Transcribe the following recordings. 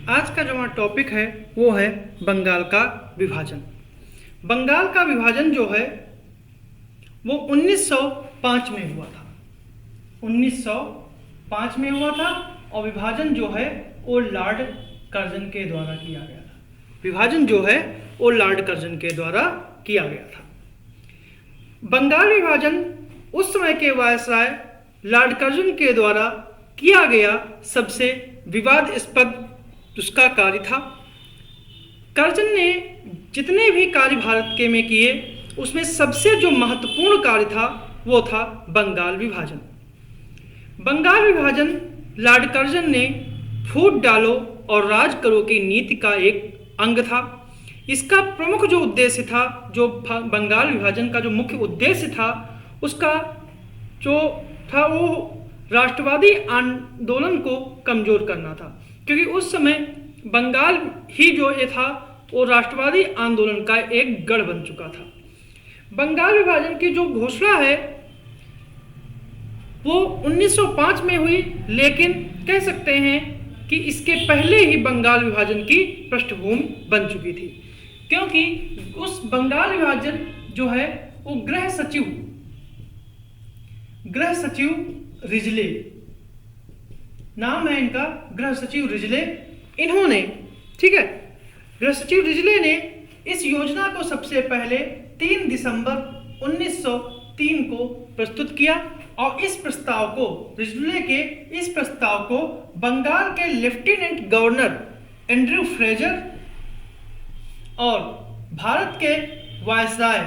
आज का जो हमारा टॉपिक है वो है बंगाल का विभाजन। बंगाल का विभाजन जो है वो 1905 में हुआ था। 1905 में हुआ था और विभाजन जो है वो लॉर्ड कर्जन के द्वारा किया गया था। विभाजन जो है वो लॉर्ड कर्जन के द्वारा किया गया था। बंगाल विभाजन उस समय के वायसराय लॉर्ड कर्जन के द्वारा किया गया सबसे विवादास्पद उसका कार्य था। कर्जन ने जितने भी कार्य भारत के में किए उसमें सबसे जो महत्वपूर्ण कार्य था वो था बंगाल विभाजन। बंगाल विभाजन लॉर्ड कर्जन ने फूट डालो और राज करो की नीति का एक अंग था। इसका प्रमुख जो उद्देश्य था, जो बंगाल विभाजन का जो मुख्य उद्देश्य था, उसका जो था वो राष्ट्रवादी आंदोलन को कमजोर करना था, क्योंकि उस समय बंगाल ही जो ये था वो राष्ट्रवादी आंदोलन का एक गढ़ बन चुका था। बंगाल विभाजन की जो घोषणा है वो 1905 में हुई, लेकिन कह सकते हैं कि इसके पहले ही बंगाल विभाजन की पृष्ठभूमि बन चुकी थी, क्योंकि उस बंगाल विभाजन जो है वो गृह सचिव रिजले नाम है इनका, गृह सचिव रिजले, इन्होंने, ठीक है, गृह सचिव रिजले ने इस योजना को सबसे पहले 3 दिसंबर 1903 को प्रस्तुत किया और इस प्रस्ताव को, रिजले के इस प्रस्ताव को बंगाल के लेफ्टिनेंट गवर्नर एंड्रयू फ्रेजर और भारत के वायसराय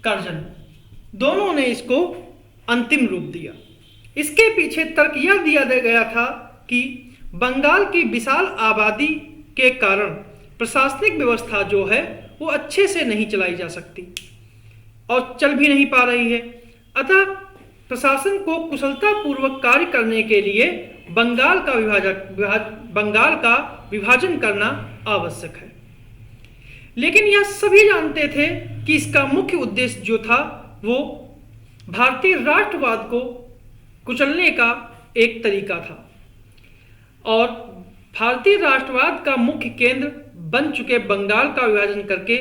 कर्जन दोनों ने इसको अंतिम रूप दिया। इसके पीछे तर्क यह दिया गया था कि बंगाल की विशाल आबादी के कारण प्रशासनिक व्यवस्था जो है वो अच्छे से नहीं चलाई जा सकती और चल भी नहीं पा रही है। अतः प्रशासन को कुशलतापूर्वक कार्य करने के लिए बंगाल का विभाजन करना आवश्यक है। लेकिन यह सभी जानते थे कि इसका मुख्य उद्देश्य जो था वो भारतीय राष्ट्रवाद को कुचलने का एक तरीका था और भारतीय राष्ट्रवाद का मुख्य केंद्र बन चुके बंगाल का विभाजन करके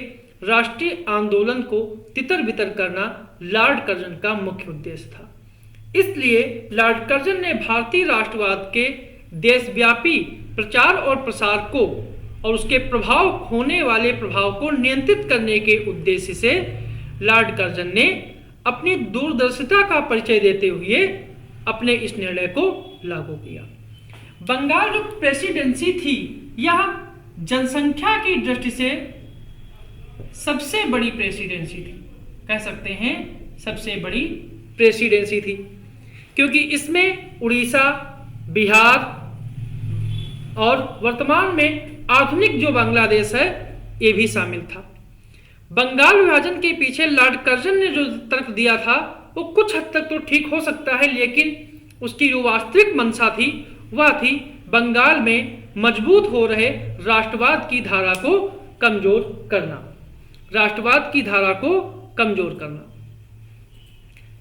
राष्ट्रीय आंदोलन को तितर बितर करना लॉर्ड कर्जन का मुख्य उद्देश्य था। इसलिए लॉर्ड कर्जन ने भारतीय राष्ट्रवाद के देशव्यापी प्रचार और प्रसार को और उसके होने वाले प्रभाव को नियंत्रित करने के उद्देश्य से लॉर्ड कर्जन ने अपनी दूरदर्शिता का परिचय देते हुए अपने इस निर्णय को लागू किया। बंगाल जो प्रेसिडेंसी थी यह जनसंख्या की दृष्टि से सबसे बड़ी प्रेसिडेंसी थी, कह सकते हैं सबसे बड़ी प्रेसिडेंसी थी, क्योंकि इसमें उड़ीसा, बिहार और वर्तमान में आधुनिक जो बांग्लादेश है ये भी शामिल था। बंगाल विभाजन के पीछे लॉर्ड कर्जन ने जो तर्क दिया था वो कुछ हद तक तो ठीक हो सकता है, लेकिन उसकी जो वास्तविक मंशा थी वह थी बंगाल में मजबूत हो रहे राष्ट्रवाद की धारा को कमजोर करना, राष्ट्रवाद की धारा को कमजोर करना,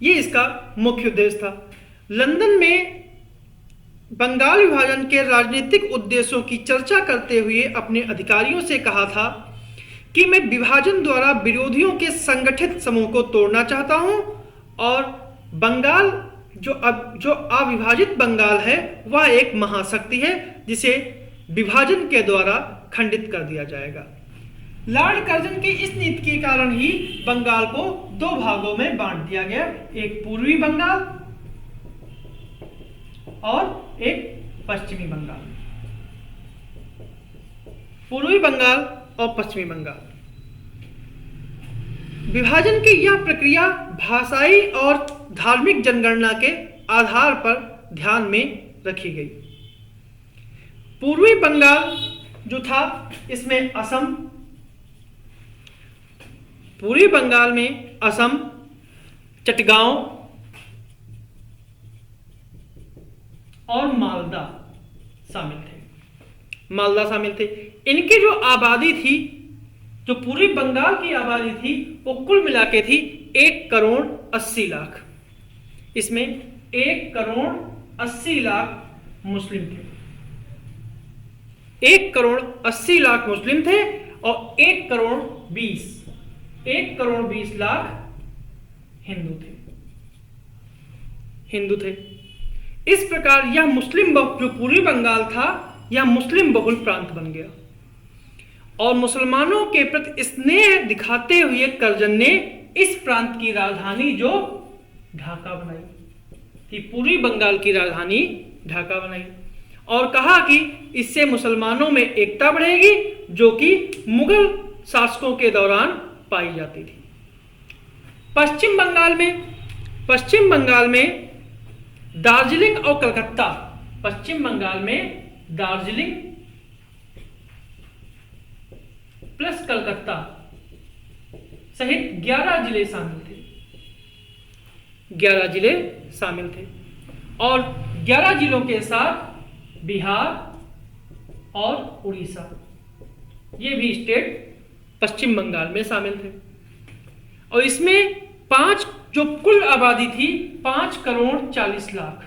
ये इसका मुख्य उद्देश्य था। लंदन में बंगाल विभाजन के राजनीतिक उद्देश्यों की चर्चा करते हुए अपने अधिकारियों से कहा था कि मैं विभाजन द्वारा विरोधियों के संगठित समूह को तोड़ना चाहता हूं और बंगाल जो अविभाजित बंगाल है वह एक महाशक्ति है जिसे विभाजन के द्वारा खंडित कर दिया जाएगा। लॉर्ड कर्जन की इस नीति के कारण ही बंगाल को 2 भागों में बांट दिया गया, एक पूर्वी बंगाल और एक पश्चिमी बंगाल। पूर्वी बंगाल और पश्चिमी बंगाल। विभाजन की यह प्रक्रिया भाषाई और धार्मिक जनगणना के आधार पर ध्यान में रखी गई। पूर्वी बंगाल जो था इसमें असम, पूर्वी बंगाल में असम, चटगांव और मालदा शामिल थे। इनकी जो आबादी थी, जो पूर्वी बंगाल की आबादी थी वो कुल मिला के थी 1,80,00,000। इसमें 1,80,00,000 मुस्लिम थे। 1,80,00,000 मुस्लिम थे और 1,20,00,000 हिंदू थे। इस प्रकार यह मुस्लिम जो पूर्वी बंगाल था यह मुस्लिम बहुल प्रांत बन गया और मुसलमानों के प्रति स्नेह दिखाते हुए करजन ने इस प्रांत की राजधानी जो ढाका बनाई, कि पूर्वी बंगाल की राजधानी ढाका बनाई और कहा कि इससे मुसलमानों में एकता बढ़ेगी जो कि मुगल शासकों के दौरान पाई जाती थी। पश्चिम बंगाल में दार्जिलिंग और कलकत्ता, पश्चिम बंगाल में दार्जिलिंग प्लस कलकत्ता सहित 11 जिले शामिल थे और 11 जिलों के साथ बिहार और उड़ीसा, ये भी स्टेट पश्चिम बंगाल में शामिल थे और इसमें जो कुल आबादी थी 5,40,00,000,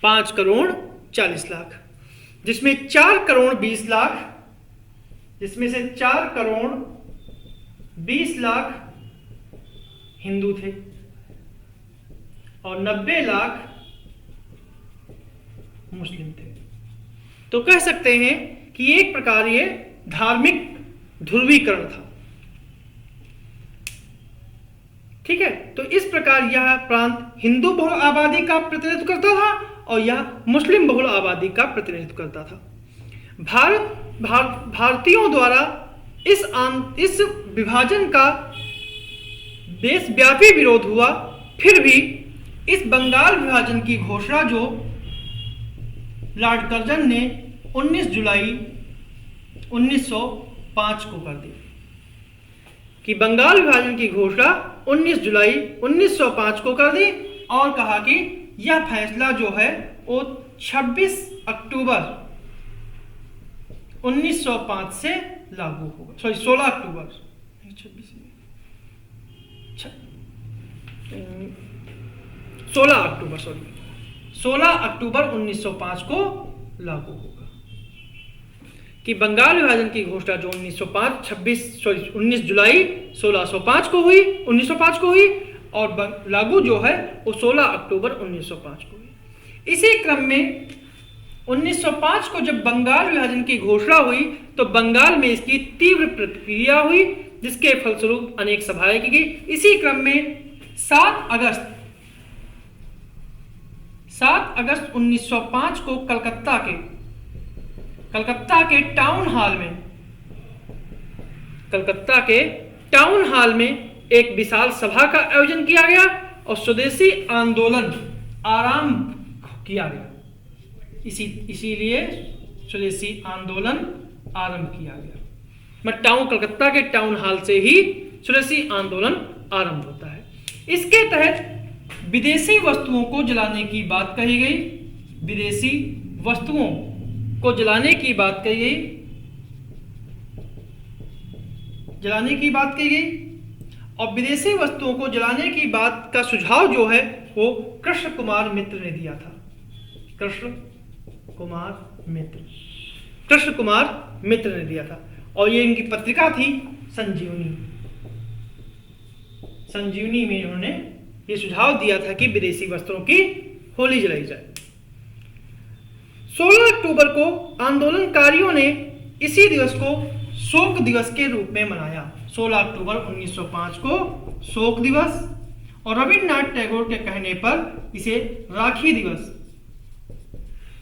5,40,00,000, जिसमें 4,20,00,000, जिसमें से 4,20,00,000 हिंदू थे और 90,00,000 मुस्लिम थे। तो कह सकते हैं कि एक प्रकार ये धार्मिक ध्रुवीकरण था। ठीक है, तो इस प्रकार यह प्रांत हिंदू बहुल आबादी का प्रतिनिधित्व करता था और यह मुस्लिम बहुल आबादी का प्रतिनिधित्व करता था। भारतीयों द्वारा इस विभाजन का देशव्यापी विरोध हुआ, फिर भी इस बंगाल विभाजन की घोषणा जो लॉर्ड कर्जन ने 19 जुलाई 1905 को कर दी, कि बंगाल विभाजन की घोषणा 19 जुलाई 1905 को कर दी और कहा कि यह फैसला जो है वो 26 अक्टूबर 1905 से लागू होगा। 16 अक्टूबर 1905 को लागू होगा, कि बंगाल विभाजन की घोषणा जो 19 जुलाई 1905 को हुई और लागू जो है वो 16 अक्टूबर 1905 को हुई। इसी क्रम में 1905 को जब बंगाल विभाजन की घोषणा हुई तो बंगाल में इसकी तीव्र प्रतिक्रिया हुई, जिसके फलस्वरूप अनेक सभाएं की गई। इसी क्रम में 7 अगस्त 1905 को कलकत्ता के टाउन हॉल में एक विशाल सभा का आयोजन किया गया और स्वदेशी आंदोलन आरंभ किया गया। इसीलिए स्वदेशी आंदोलन आरंभ किया गया। कलकत्ता के टाउन हॉल से ही स्वदेशी आंदोलन आरंभ होता है। इसके तहत विदेशी वस्तुओं को जलाने की बात कही गई, और विदेशी वस्तुओं को जलाने की बात का सुझाव जो है वो कृष्ण कुमार मित्र ने दिया था। कृष्ण कुमार मित्र ने दिया था और ये इनकी पत्रिका थी संजीवनी में इन्होंने ये सुझाव दिया था कि विदेशी वस्त्रों की होली जलाई जाए। 16 अक्टूबर को आंदोलनकारियों ने इसी दिवस को शोक दिवस के रूप में मनाया। 16 अक्टूबर 1905 को शोक दिवस और रविन्द्रनाथ टैगोर के कहने पर इसे राखी दिवस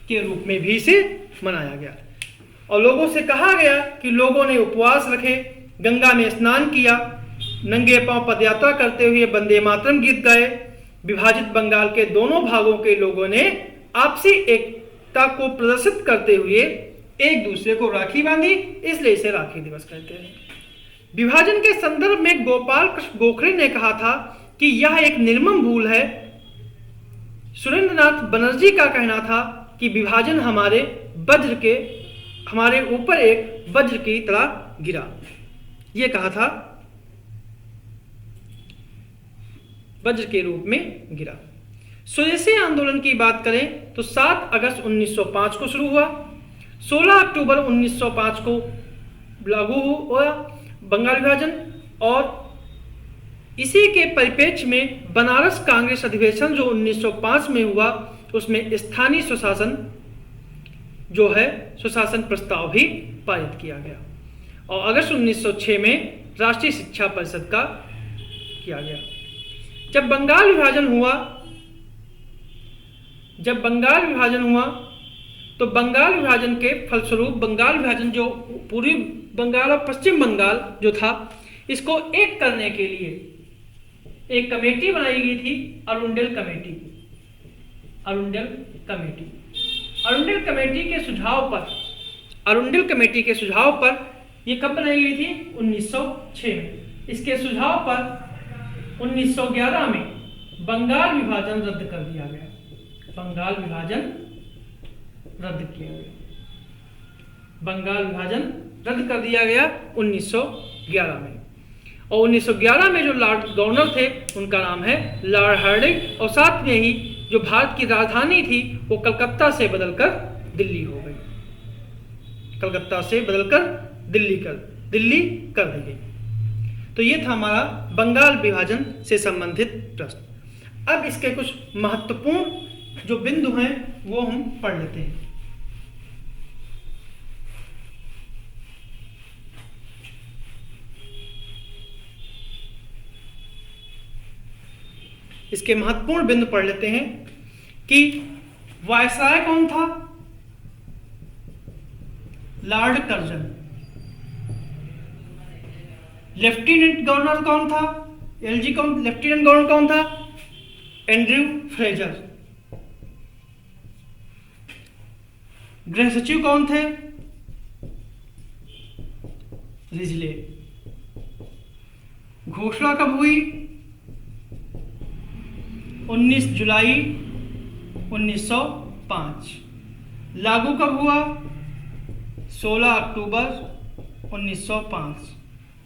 के रूप में भी इसे मनाया गया और लोगों से कहा गया कि लोगों ने उपवास रखे, गंगा में स्नान किया, नंगे पांव पदयात्रा करते हुए वंदे मातरम गीत गाए। विभाजित बंगाल के दोनों भागों के लोगों ने आपसी एकता को प्रदर्शित करते हुए एक दूसरे को राखी बांधी, इसलिए इसे राखी दिवस कहते हैं। विभाजन के संदर्भ में गोपाल कृष्ण गोखले ने कहा था कि यह एक निर्मम भूल है। सुरेंद्रनाथ बनर्जी का कहना था कि विभाजन हमारे ऊपर एक वज्र की तरह गिरा, यह कहा था, वज्र के रूप में गिरा। स्वदेशी आंदोलन की बात करें तो 7 अगस्त 1905 को शुरू हुआ, 16 अक्टूबर 1905 को लागू हुआ बंगाल विभाजन, और इसी के परिप्रेक्ष्य में बनारस कांग्रेस अधिवेशन जो 1905 में हुआ उसमें स्थानीय स्वशासन जो है स्वशासन प्रस्ताव भी पारित किया गया, और अगस्त 1906 में राष्ट्रीय शिक्षा परिषद का किया गया। जब बंगाल विभाजन हुआ तो बंगाल विभाजन के फलस्वरूप बंगाल विभाजन जो पूर्वी बंगाल और पश्चिम बंगाल जो था इसको एक करने के लिए एक कमेटी बनाई गई थी, अरुंडेल कमेटी के सुझाव पर ये कब बनाई गई थी? 1906 में। इसके सुझाव पर 1911 में बंगाल विभाजन रद्द कर दिया गया। बंगाल विभाजन रद्द कर दिया गया 1911 में, और 1911 में जो लॉर्ड गवर्नर थे उनका नाम है लॉर्ड हार्डिंग, और साथ में ही जो भारत की राजधानी थी वो कलकत्ता से बदलकर दिल्ली हो गई, दिल्ली कर दी गई। तो ये था हमारा बंगाल विभाजन से संबंधित प्रश्न। अब इसके कुछ महत्वपूर्ण जो बिंदु हैं वो हम पढ़ लेते हैं। इसके महत्वपूर्ण बिंदु पढ़ लेते हैं कि वायसराय कौन था? Lord Curzon. लेफ्टिनेंट गवर्नर कौन था? लेफ्टिनेंट गवर्नर कौन था? Andrew Fraser. गृह सचिव कौन थे? रिजले। घोषणा कब हुई? 19 जुलाई 1905। लागू कब हुआ? 16 अक्टूबर 1905।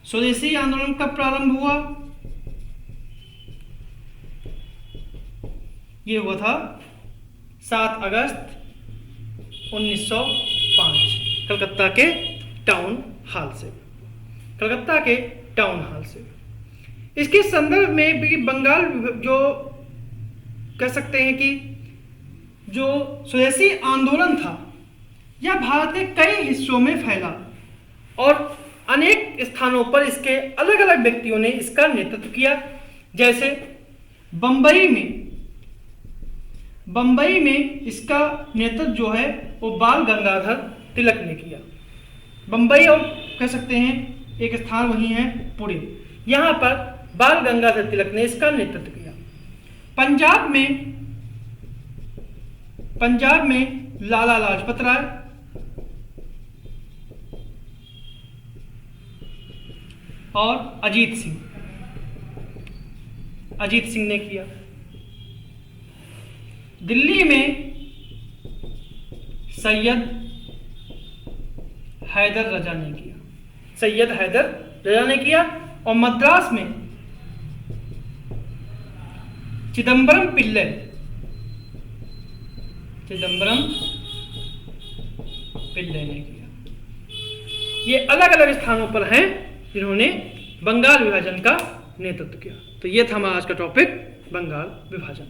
स्वदेशी आंदोलन कब प्रारंभ हुआ? ये हुआ था 7 अगस्त 1905 कलकत्ता के टाउन हॉल से। इसके संदर्भ में भी बंगाल जो कह सकते हैं कि जो स्वदेशी आंदोलन था यह भारत के कई हिस्सों में फैला, और अनेक स्थानों पर इसके अलग अलग व्यक्तियों ने इसका नेतृत्व किया। जैसे बंबई में इसका नेतृत्व जो है वो बाल गंगाधर तिलक ने किया। बंबई, और कह सकते हैं एक स्थान वही है पुणे, यहाँ पर बाल गंगाधर तिलक ने इसका नेतृत्व किया। पंजाब में लाला लाजपत राय, और अजीत सिंह ने किया। दिल्ली में सैयद हैदर रजा ने किया, और मद्रास में चिदम्बरम पिल्ले ने किया। ये अलग अलग स्थानों पर हैं जिन्होंने बंगाल विभाजन का नेतृत्व किया। तो ये था हमारा आज का टॉपिक, बंगाल विभाजन।